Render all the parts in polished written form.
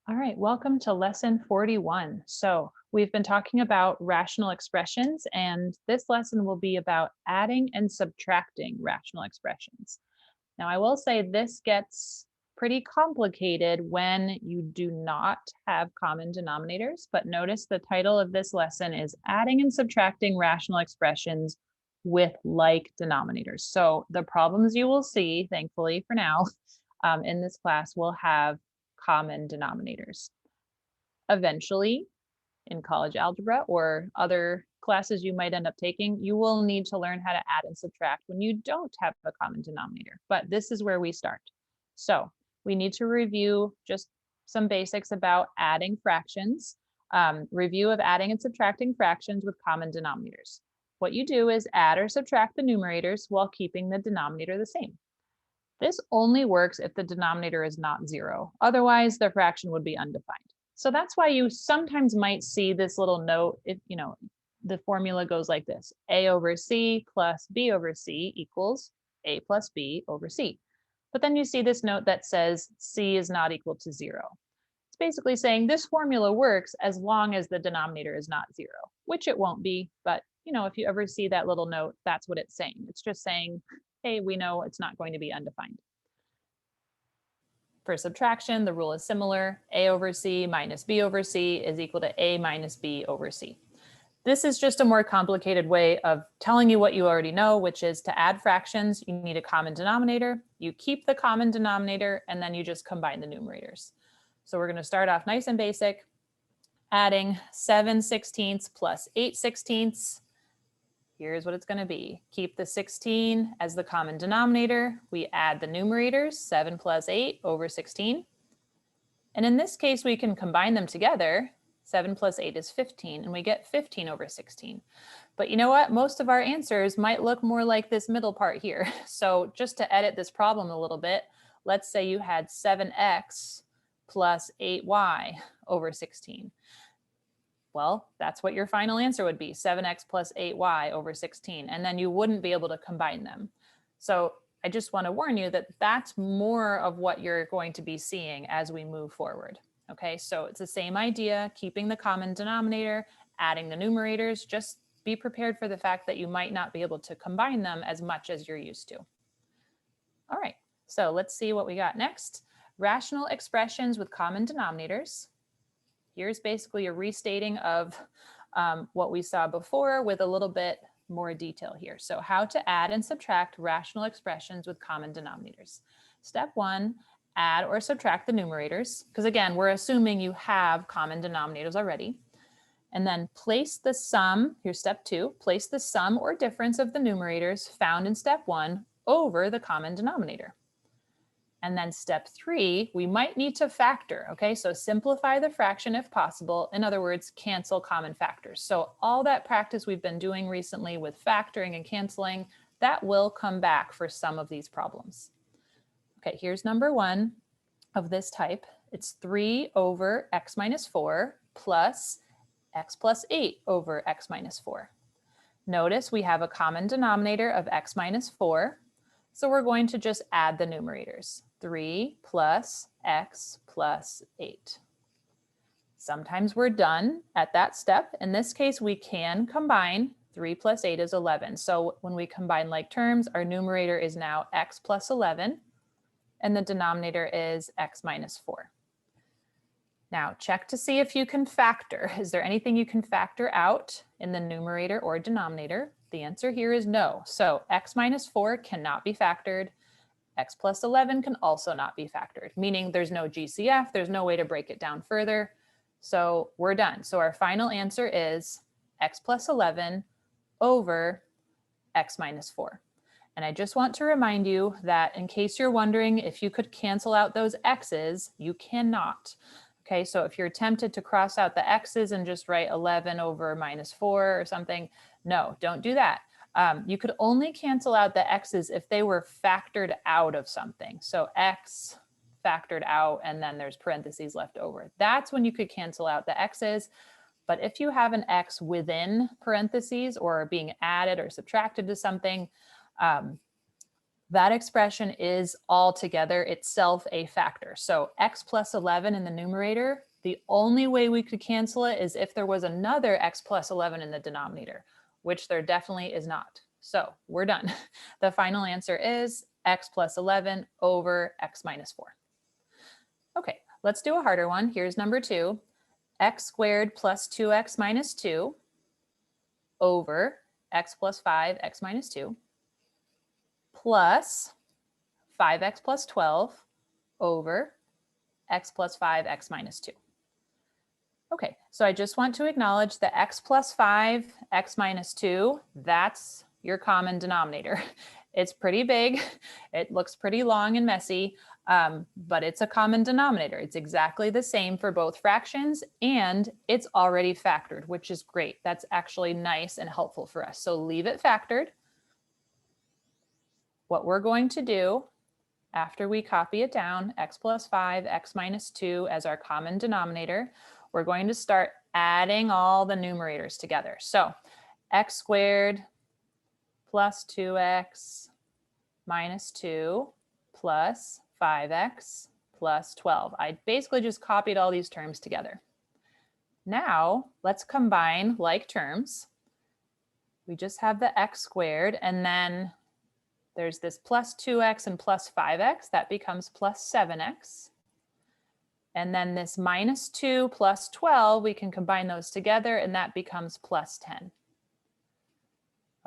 All right, welcome to lesson 41. So we've been talking about rational expressions, and this lesson will be about adding and subtracting rational expressions. Now, I will say this gets pretty complicated when you do not have common denominators, but notice the title of this lesson is adding and subtracting rational expressions with like denominators. So the problems you will see, thankfully for now, in this class will have common denominators. Eventually, in college algebra or other classes you might end up taking, you will need to learn how to add and subtract when you don't have a common denominator. But this is where we start. So we need to review just some basics about adding fractions, review of adding and subtracting fractions with common denominators. What you do is add or subtract the numerators while keeping the denominator the same. This only works if the denominator is not 0. Otherwise, the fraction would be undefined. So that's why you sometimes might see this little note if, the formula goes like this. A over C plus B over C equals A plus B over C. But then you see this note that says C is not equal to 0. It's basically saying this formula works as long as the denominator is not 0, which it won't be. But, if you ever see that little note, that's what it's saying. It's just saying, hey, we know it's not going to be undefined. For subtraction, the rule is similar. A over C minus B over C is equal to A minus B over C. This is just a more complicated way of telling you what you already know, which is to add fractions, you need a common denominator. You keep the common denominator, and then you just combine the numerators. So we're going to start off nice and basic, adding 7/16 plus 8/16. Here's what it's going to be. Keep the 16 as the common denominator. We add the numerators, 7 plus 8 over 16. And in this case, we can combine them together. 7 plus 8 is 15, and we get 15 over 16. But you know what? Most of our answers might look more like this middle part here. So just to edit this problem a little bit, let's say you had 7x plus 8y over 16. Well, that's what your final answer would be, 7x plus 8y over 16, and then you wouldn't be able to combine them. So I just want to warn you that that's more of what you're going to be seeing as we move forward. Okay, so it's the same idea, keeping the common denominator, adding the numerators. Just be prepared for the fact that you might not be able to combine them as much as you're used to. All right, so let's see what we got next. Rational expressions with common denominators. Here's basically a restating of what we saw before with a little bit more detail here. So how to add and subtract rational expressions with common denominators. Step 1, add or subtract the numerators, because again, we're assuming you have common denominators already. And then place the sum, here's step 2, place the sum or difference of the numerators found in step 1 over the common denominator. And then step 3, we might need to factor, okay? So simplify the fraction if possible. In other words, cancel common factors. So all that practice we've been doing recently with factoring and canceling, that will come back for some of these problems. Okay, here's number 1 of this type. It's 3 over x minus 4 plus x plus 8 over x minus 4. Notice we have a common denominator of x minus 4. So we're going to just add the numerators, 3 plus x plus 8. Sometimes we're done at that step. In this case, we can combine. 3 plus 8 is 11. So when we combine like terms, our numerator is now x plus 11, and the denominator is x minus 4. Now check to see if you can factor. Is there anything you can factor out in the numerator or denominator? The answer here is no. So x minus 4 cannot be factored. X plus 11 can also not be factored, meaning there's no GCF, there's no way to break it down further. So we're done. So our final answer is x plus 11 over x minus 4. And I just want to remind you that in case you're wondering if you could cancel out those x's, you cannot. Okay, so if you're tempted to cross out the x's and just write 11 over minus 4 or something, no, don't do that. You could only cancel out the x's if they were factored out of something. So x factored out, and then there's parentheses left over. That's when you could cancel out the x's. But if you have an x within parentheses or being added or subtracted to something, that expression is altogether itself a factor. So x plus 11 in the numerator, the only way we could cancel it is if there was another x plus 11 in the denominator, which there definitely is not. So we're done. The final answer is x plus 11 over x minus 4. Okay, let's do a harder one. Here's number 2. X squared plus 2x minus 2 over x plus 5, x minus 2, plus 5x plus 12 over x plus 5, x minus 2. Okay, so I just want to acknowledge that x plus 5, x minus 2, that's your common denominator. It's pretty big, it looks pretty long and messy, but it's a common denominator. It's exactly the same for both fractions, and it's already factored, which is great. That's actually nice and helpful for us. So leave it factored. What we're going to do after we copy it down, x plus 5, x minus 2 as our common denominator, we're going to start adding all the numerators together. So x squared plus 2x minus 2 plus 5x plus 12. I basically just copied all these terms together. Now let's combine like terms. We just have the x squared, and then there's this plus 2x and plus 5x. That becomes plus 7x. And then this minus 2 plus 12, we can combine those together, and that becomes plus 10.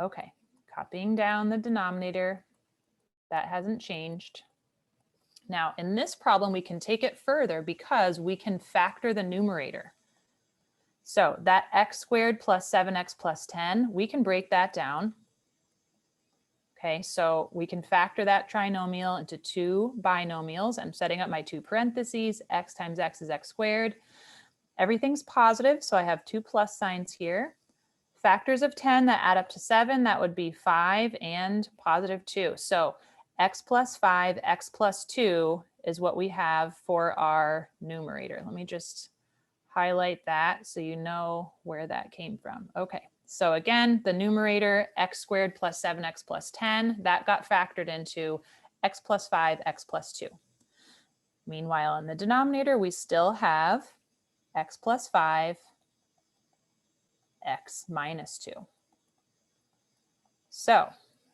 Okay, copying down the denominator. That hasn't changed. Now, in this problem, we can take it further because we can factor the numerator. So that x squared plus 7x plus 10, we can break that down. Okay, so we can factor that trinomial into 2 binomials. I'm setting up my 2 parentheses. X times x is x squared. Everything's positive, so I have 2 plus signs here. Factors of 10 that add up to 7, that would be 5 and positive 2. So x plus 5, x plus 2 is what we have for our numerator. Let me just highlight that so you know where that came from. Okay. So again, the numerator, x squared plus 7x plus 10, that got factored into x plus 5, x plus 2. Meanwhile, in the denominator, we still have x plus 5, x minus 2. So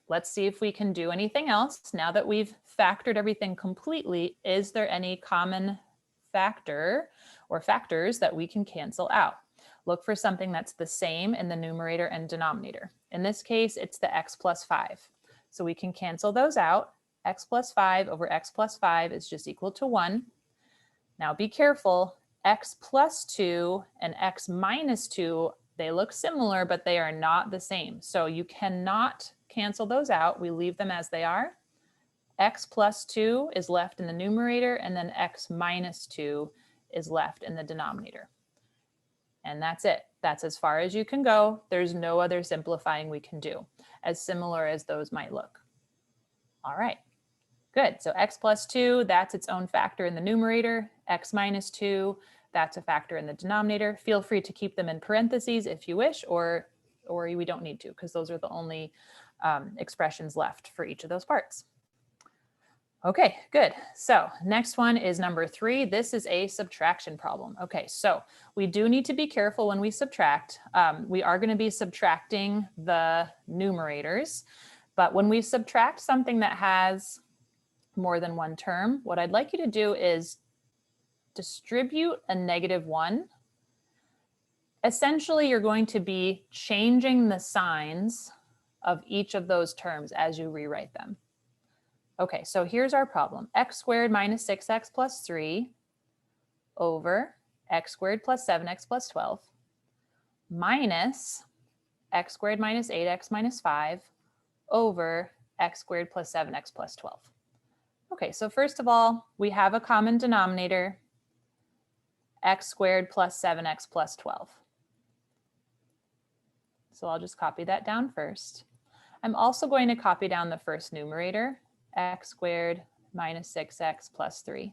let's see if we can do anything else. Now that we've factored everything completely, is there any common factor or factors that we can cancel out? Look for something that's the same in the numerator and denominator. In this case, it's the x plus 5. So we can cancel those out. X plus 5 over x plus 5 is just equal to 1. Now be careful, x plus 2 and x minus 2, they look similar, but they are not the same. So you cannot cancel those out. We leave them as they are. X plus 2 is left in the numerator, and then x minus 2 is left in the denominator. And that's it. That's as far as you can go. There's no other simplifying we can do, as similar as those might look. All right, good. So x plus 2, that's its own factor in the numerator. X minus 2, that's a factor in the denominator. Feel free to keep them in parentheses if you wish, or we don't need to, because those are the only expressions left for each of those parts. Okay, good. So next one is number 3. This is a subtraction problem. Okay, so we do need to be careful when we subtract. We are going to be subtracting the numerators, but when we subtract something that has more than one term, what I'd like you to do is distribute a -1. Essentially, you're going to be changing the signs of each of those terms as you rewrite them. Okay, so here's our problem. X squared minus 6x plus 3 over x squared plus 7x plus 12 minus x squared minus 8x minus 5 over x squared plus 7x plus 12. Okay, so first of all, we have a common denominator, x squared plus 7x plus 12. So I'll just copy that down first. I'm also going to copy down the first numerator, x squared minus 6x plus 3.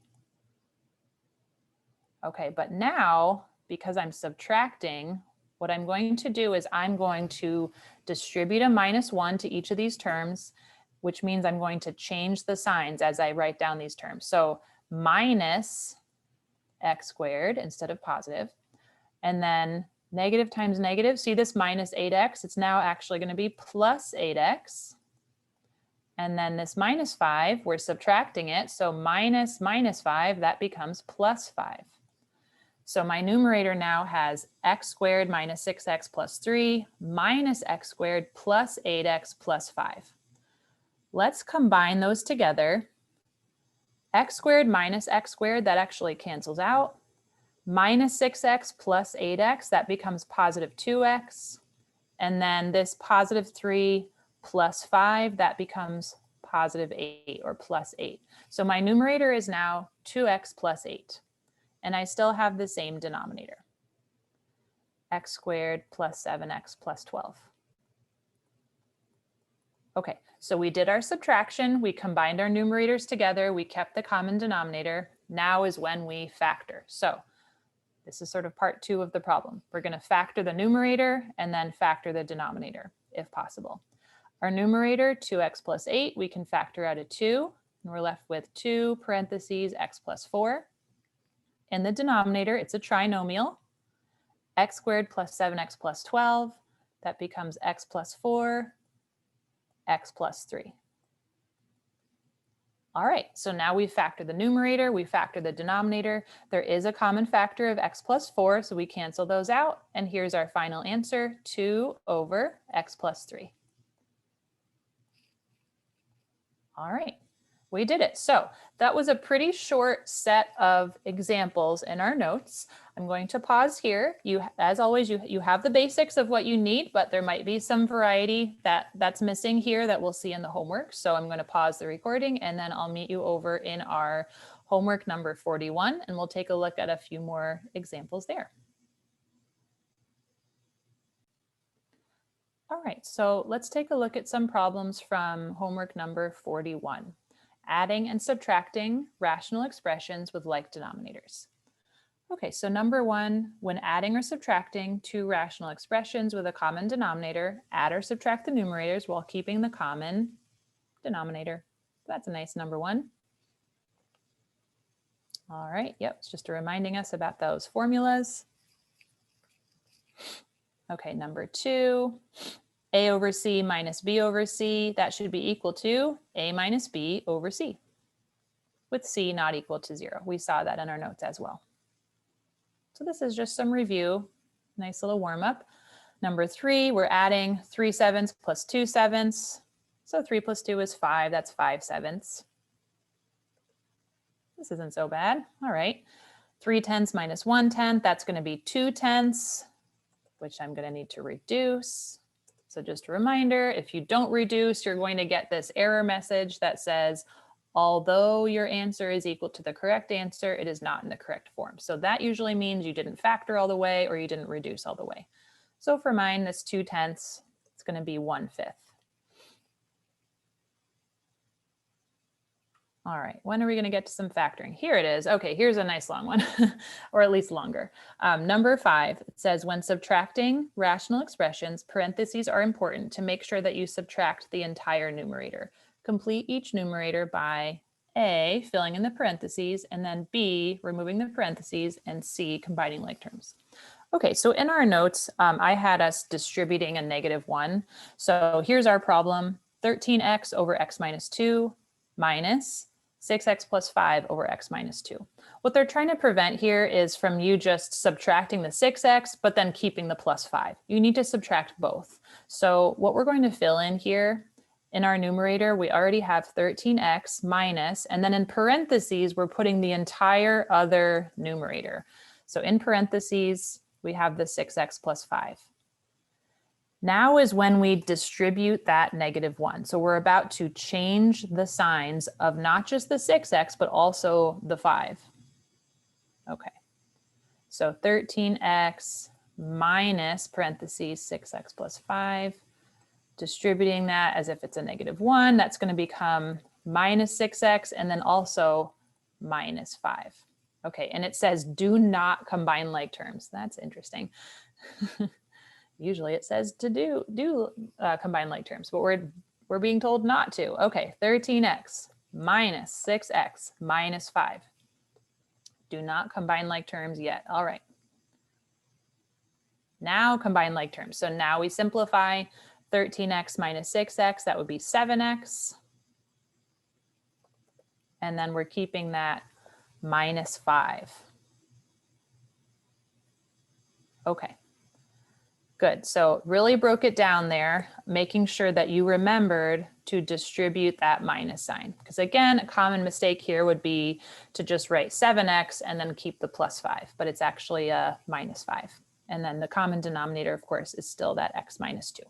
Okay, but now, because I'm subtracting, what I'm going to do is I'm going to distribute a -1 to each of these terms, which means I'm going to change the signs as I write down these terms. So minus x squared instead of positive, and then negative times negative. See this minus 8x? It's now actually going to be plus 8x. And then this minus 5, we're subtracting it. So minus minus 5, that becomes plus 5. So my numerator now has x squared minus 6x plus 3 minus x squared plus 8x plus 5. Let's combine those together. X squared minus x squared, that actually cancels out. Minus 6x plus 8x, that becomes positive 2x. And then this positive 3 plus 5, that becomes positive 8 or plus 8. So my numerator is now 2x plus 8. And I still have the same denominator, x squared plus 7x plus 12. Okay, so we did our subtraction. We combined our numerators together. We kept the common denominator. Now is when we factor. So this is sort of part 2 of the problem. We're going to factor the numerator and then factor the denominator if possible. Our numerator, 2x plus 8, we can factor out a 2. And we're left with 2 parentheses x plus 4. In the denominator, it's a trinomial. X squared plus 7x plus 12. That becomes x plus 4, x plus 3. All right, so now we factor the numerator, we factor the denominator. There is a common factor of x plus 4, so we cancel those out. And here's our final answer, 2 over x plus 3. All right, we did it. So that was a pretty short set of examples in our notes. I'm going to pause here. As always, you have the basics of what you need, but there might be some variety that's missing here that we'll see in the homework. So I'm going to pause the recording and then I'll meet you over in our homework number 41, and we'll take a look at a few more examples there. All right, so let's take a look at some problems from homework number 41. Adding and subtracting rational expressions with like denominators. Okay, so number 1, when adding or subtracting two rational expressions with a common denominator, add or subtract the numerators while keeping the common denominator. That's a nice number 1. All right, yep, it's just reminding us about those formulas. Okay, number 2, a over c minus b over c, that should be equal to a minus b over c, with c not equal to 0. We saw that in our notes as well. So this is just some review, nice little warm up. Number 3, we're adding 3/7 plus 2/7. So 3 plus 2 is 5, that's 5/7. This isn't so bad. All right, 3/10 minus 1/10, that's going to be 2/10, which I'm going to need to reduce. So just a reminder, if you don't reduce, you're going to get this error message that says, although your answer is equal to the correct answer, it is not in the correct form. So that usually means you didn't factor all the way or you didn't reduce all the way. So for mine, this 2/10, it's going to be 1/5. All right, when are we going to get to some factoring? Here it is. Okay, here's a nice long one, or at least longer. Number 5, it says when subtracting rational expressions, parentheses are important to make sure that you subtract the entire numerator. Complete each numerator by A, filling in the parentheses, and then B, removing the parentheses, and C, combining like terms. Okay, so in our notes, I had us distributing a -1. So here's our problem, 13x over x minus 2 minus 6x plus 5 over x minus 2. What they're trying to prevent here is from you just subtracting the 6x, but then keeping the plus 5. You need to subtract both. So what we're going to fill in here, in our numerator, we already have 13x minus, and then in parentheses, we're putting the entire other numerator. So in parentheses, we have the 6x plus 5. Now is when we distribute that -1. So we're about to change the signs of not just the 6x, but also the 5. Okay, so 13x minus parentheses 6x plus 5. Distributing that as if it's a -1, that's going to become minus 6x and then also minus 5. Okay, and it says do not combine like terms. That's interesting. Usually it says to do combine like terms, but we're We're being told not to. Okay, 13x minus 6x minus 5. Do not combine like terms yet. All right. Now combine like terms. So now we simplify 13x minus 6x. That would be 7x. And then we're keeping that minus 5. Okay. Good. So really broke it down there, making sure that you remembered to distribute that minus sign. Because again, a common mistake here would be to just write 7x and then keep the plus 5, but it's actually a minus 5. And then the common denominator, of course, is still that x minus 2.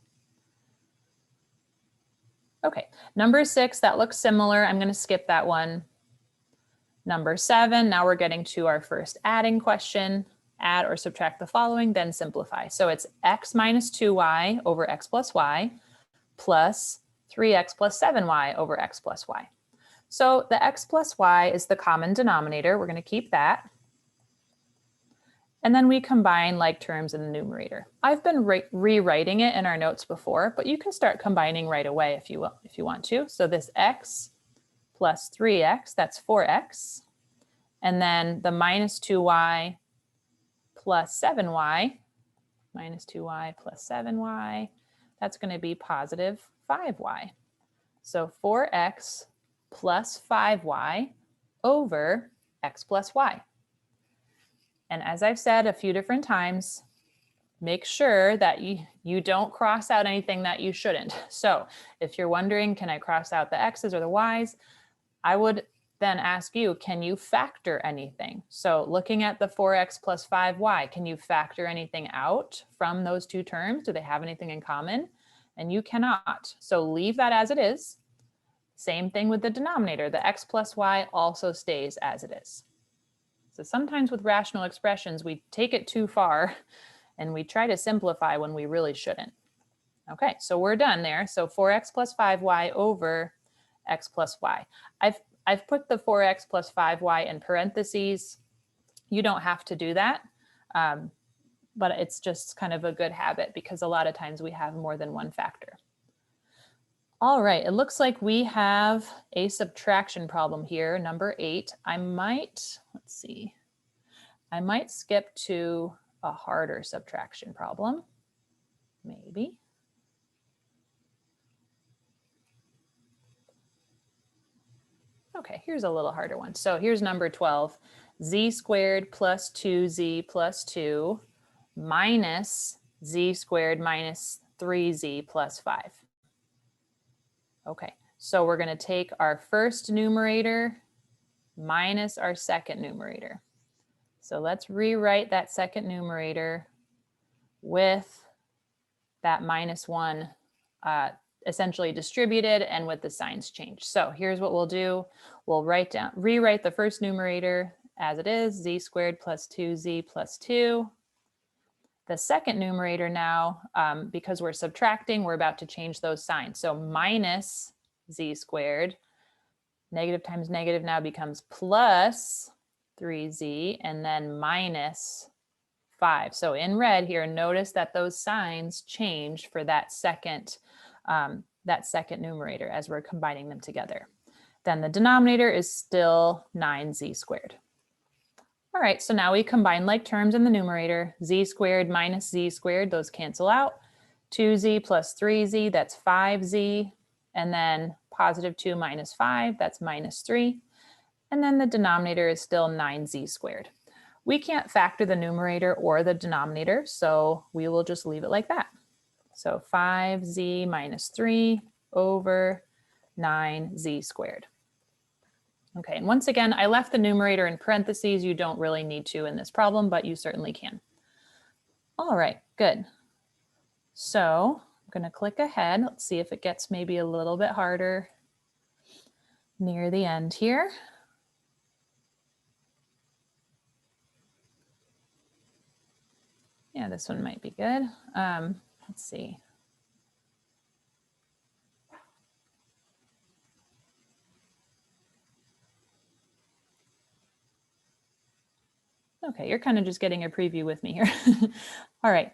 Okay, number 6, that looks similar. I'm going to skip that one. Number 7, now we're getting to our first adding question. Add or subtract the following, then simplify. So it's x minus 2y over x plus y plus 3x plus 7y over x plus y. So the x plus y is the common denominator. We're going to keep that. And then we combine like terms in the numerator. I've been rewriting it in our notes before, but you can start combining right away if you want to. So this x plus 3x, that's 4x. And then the minus 2y plus 7y, minus 2y plus 7y, that's going to be positive 5y. So 4x plus 5y over x plus y. And as I've said a few different times, make sure that you don't cross out anything that you shouldn't. So if you're wondering, can I cross out the x's or the y's? I would then ask you, can you factor anything? So looking at the 4x plus 5y, can you factor anything out from those two terms? Do they have anything in common? And you cannot. So leave that as it is. Same thing with the denominator. The x plus y also stays as it is. So sometimes with rational expressions, we take it too far and we try to simplify when we really shouldn't. Okay, so we're done there. So 4x plus 5y over x plus y. I've put the 4x plus 5y in parentheses. You don't have to do that, but it's just kind of a good habit because a lot of times we have more than one factor. All right, it looks like we have a subtraction problem here, number 8. I might skip to a harder subtraction problem, maybe. Okay, here's a little harder one. So here's number 12, z squared plus 2z plus 2 minus z squared minus 3z plus 5. Okay, so we're going to take our first numerator minus our second numerator. So let's rewrite that second numerator with that minus 1 essentially distributed and with the signs changed. So here's what we'll do. We'll rewrite the first numerator as it is, z squared plus 2z plus 2. The second numerator now, because we're subtracting, we're about to change those signs. So minus z squared, negative times negative now becomes plus 3z, and then minus 5. So in red here, notice that those signs change for that second numerator as we're combining them together. Then the denominator is still 9z squared. All right, so now we combine like terms in the numerator. Z squared minus z squared, those cancel out. 2z plus 3z, that's 5z. And then positive 2 minus 5, that's minus 3. And then the denominator is still 9z squared. We can't factor the numerator or the denominator, so we will just leave it like that. So 5z minus 3 over 9z squared. Okay, and once again, I left the numerator in parentheses. You don't really need to in this problem, but you certainly can. All right, good. So I'm going to click ahead. Let's see if it gets maybe a little bit harder near the end here. Yeah, this one might be good. Let's see. Okay, you're kind of just getting a preview with me here. All right,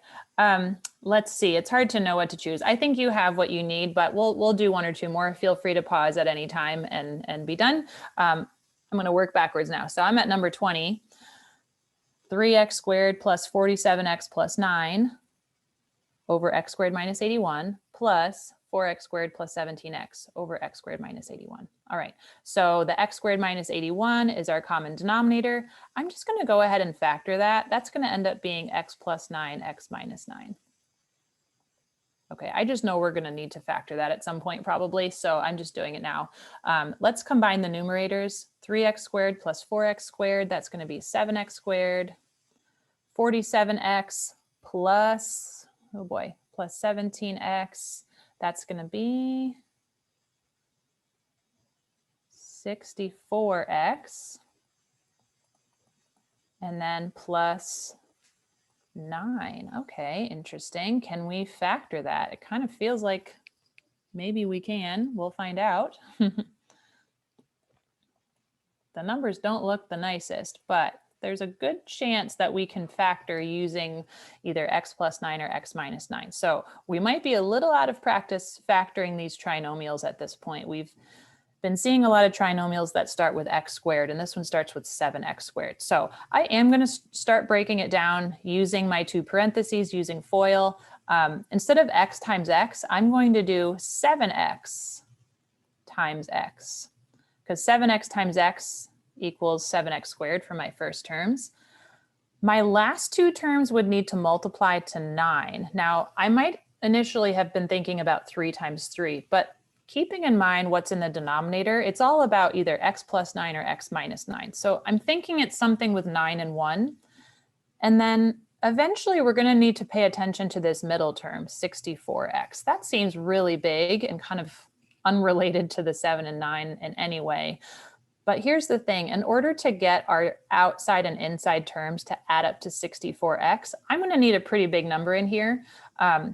let's see. It's hard to know what to choose. I think you have what you need, but we'll do one or two more. Feel free to pause at any time and be done. I'm going to work backwards now. So I'm at number 20. 3x squared plus 47x plus 9 over x squared minus 81 plus 4x squared plus 17x over x squared minus 81. All right, so the x squared minus 81 is our common denominator. I'm just going to go ahead and factor that. That's going to end up being x plus 9, x minus 9. Okay, I just know we're going to need to factor that at some point probably, so I'm just doing it now. Let's combine the numerators. 3x squared plus 4x squared, that's going to be 7x squared. 47x plus, oh boy, plus 17x, that's going to be 64x. And then plus 9. Okay, interesting. Can we factor that? It kind of feels like maybe we can. We'll find out. The numbers don't look the nicest, but there's a good chance that we can factor using either x plus 9 or x minus 9. So we might be a little out of practice factoring these trinomials at this point. We've been seeing a lot of trinomials that start with x squared, and this one starts with 7x squared. So I am going to start breaking it down using my two parentheses, using FOIL. Instead of x times x, I'm going to do 7x times x, because 7x times x equals 7x squared for my first terms. My last two terms would need to multiply to 9. Now, I might initially have been thinking about 3 times 3, but keeping in mind what's in the denominator, it's all about either x plus 9 or x minus 9. So I'm thinking it's something with 9 and 1. And then eventually we're going to need to pay attention to this middle term, 64x. That seems really big and kind of unrelated to the 7 and 9 in any way. But here's the thing, in order to get our outside and inside terms to add up to 64x, I'm going to need a pretty big number in here.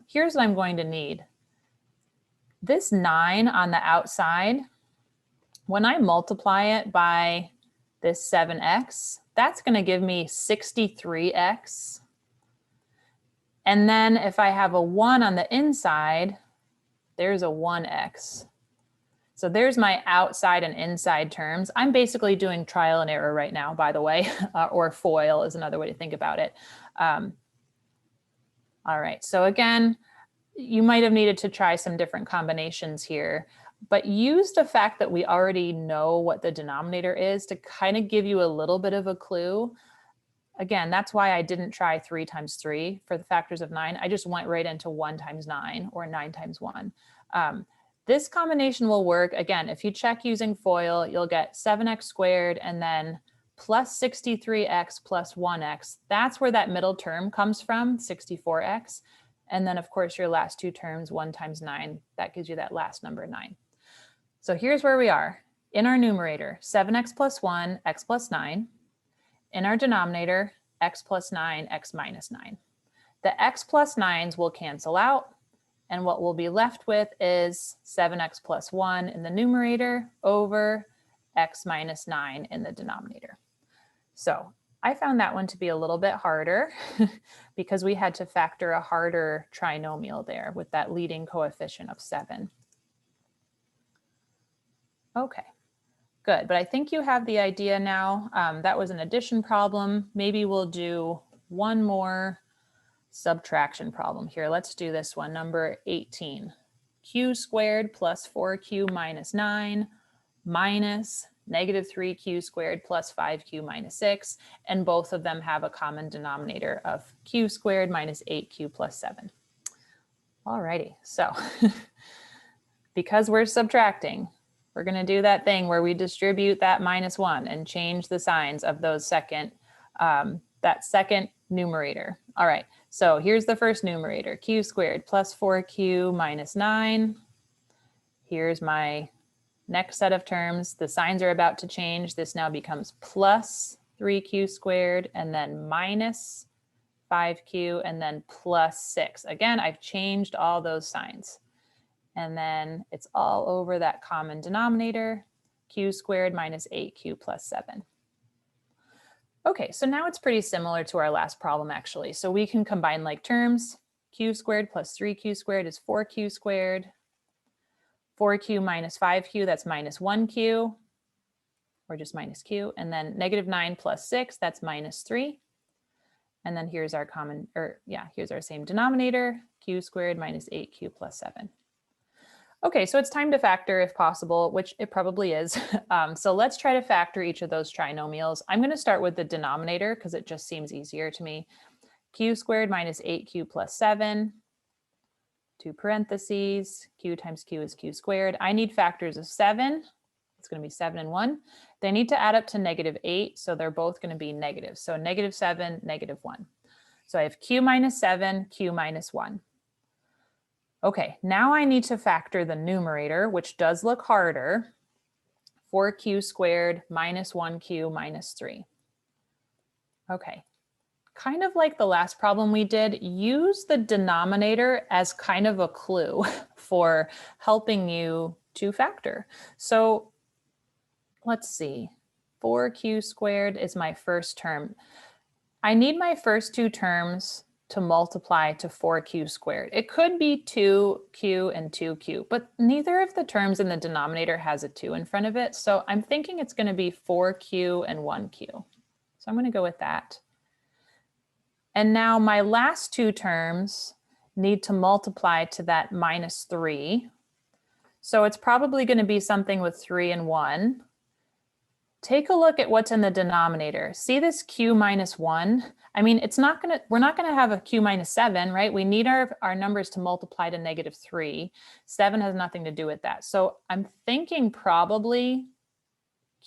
Here's what I'm going to need. This 9 on the outside, when I multiply it by this 7x, that's going to give me 63x. And then if I have a 1 on the inside, there's a 1x. So there's my outside and inside terms. I'm basically doing trial and error right now, by the way, or FOIL is another way to think about it. All right, so again, you might have needed to try some different combinations here, but use the fact that we already know what the denominator is to kind of give you a little bit of a clue. Again, that's why I didn't try 3 times 3 for the factors of 9. I just went right into 1 times 9 or 9 times 1. This combination will work. Again, if you check using FOIL, you'll get 7x squared and then plus 63x plus 1x. That's where that middle term comes from, 64x. And then, of course, your last two terms, 1 times 9, that gives you that last number, 9. So here's where we are. In our numerator, 7x plus 1, x plus 9. In our denominator, x plus 9, x minus 9. The x plus 9s will cancel out. And what we'll be left with is 7x plus 1 in the numerator over x minus 9 in the denominator. So I found that one to be a little bit harder because we had to factor a harder trinomial there with that leading coefficient of 7. Okay, good. But I think you have the idea now. That was an addition problem. Maybe we'll do one more subtraction problem here. Let's do this one, number 18. Q squared plus 4q minus 9 minus negative 3q squared plus 5q minus 6. And both of them have a common denominator of q squared minus 8q plus 7. All righty, so because we're subtracting, we're going to do that thing where we distribute that minus 1 and change the signs of those that second numerator. All right, so here's the first numerator, q squared plus 4q minus 9. Here's my next set of terms. The signs are about to change. This now becomes plus 3q squared and then minus 5q and then plus 6. Again, I've changed all those signs. And then it's all over that common denominator, q squared minus 8q plus 7. Okay, so now it's pretty similar to our last problem actually. So we can combine like terms. Q squared plus 3q squared is 4q squared. 4q minus 5q, that's minus 1q, or just minus q. And then negative 9 plus 6, that's minus 3. And then here's our common, or yeah, here's our same denominator, q squared minus 8q plus 7. Okay, so it's time to factor if possible, which it probably is. So let's try to factor each of those trinomials. I'm going to start with the denominator because it just seems easier to me. Q squared minus 8q plus 7, two parentheses, q times q is q squared. I need factors of 7. It's going to be 7 and 1. They need to add up to negative 8, so they're both going to be negative. So negative 7, negative 1. So I have q minus 7, q minus 1. Okay, now I need to factor the numerator, which does look harder. 4q squared minus 1q minus 3. Okay, kind of like the last problem we did, use the denominator as kind of a clue for helping you to factor. So let's see, 4q squared is my first term. I need my first two terms to multiply to 4q squared. It could be 2q and 2q, but neither of the terms in the denominator has a 2 in front of it. So I'm thinking it's going to be 4q and 1q. So I'm going to go with that. And now my last two terms need to multiply to that minus 3. So it's probably going to be something with 3 and 1. Take a look at what's in the denominator. See this q minus 1? I mean, we're not going to have a q minus 7, right? We need our numbers to multiply to negative 3. 7 has nothing to do with that. So I'm thinking probably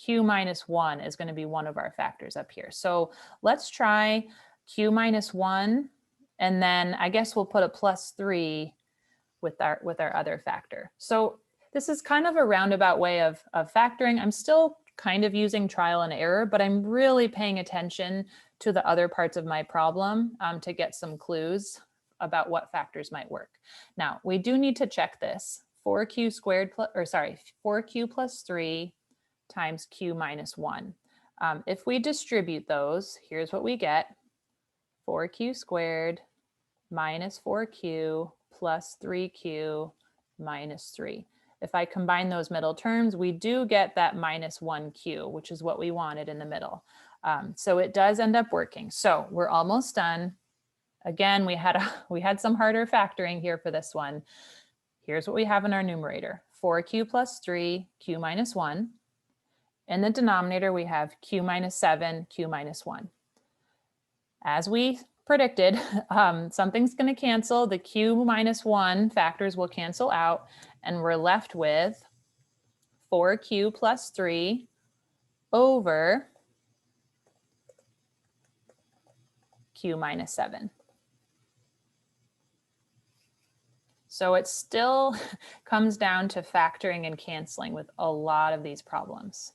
q minus 1 is going to be one of our factors up here. So let's try q minus 1, and then I guess we'll put a plus 3 with our other factor. So this is kind of a roundabout way of factoring. I'm still kind of using trial and error, but I'm really paying attention to the other parts of my problem to get some clues about what factors might work. Now, we do need to check this. 4q squared, 4q plus 3 times q minus 1. If we distribute those, here's what we get. 4q squared minus 4q plus 3q minus 3. If I combine those middle terms, we do get that minus 1q, which is what we wanted in the middle. So it does end up working. So we're almost done. Again, we had some harder factoring here for this one. Here's what we have in our numerator. 4q plus 3, q minus 1. In the denominator, we have q minus 7, q minus 1. As we predicted, something's going to cancel. The q minus 1 factors will cancel out, and we're left with 4q plus 3 over q minus 7. So it still comes down to factoring and canceling with a lot of these problems.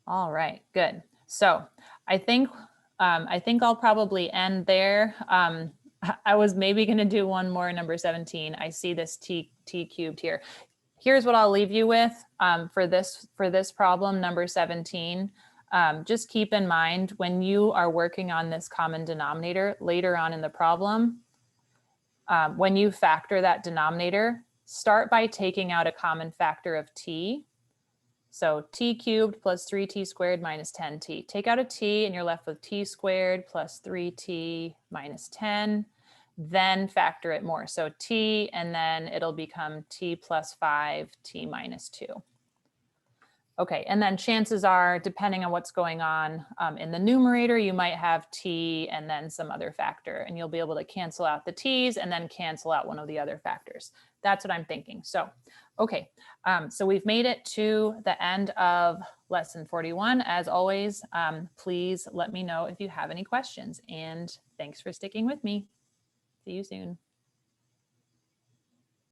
All right, good. So I think I'll probably end there. I was maybe going to do one more, number 17. I see this t cubed here. Here's what I'll leave you with for this problem, number 17. Just keep in mind when you are working on this common denominator later on in the problem, when you factor that denominator, start by taking out a common factor of t. So t cubed plus 3t squared minus 10t. Take out a t and you're left with t squared plus 3t minus 10. Then factor it more. So t, and then it'll become t plus 5, t minus 2. Okay, and then chances are, depending on what's going on in the numerator, you might have t and then some other factor, and you'll be able to cancel out the t's and then cancel out one of the other factors. That's what I'm thinking. So, okay, so we've made it to the end of lesson 41. As always, please let me know if you have any questions, and thanks for sticking with me. See you soon.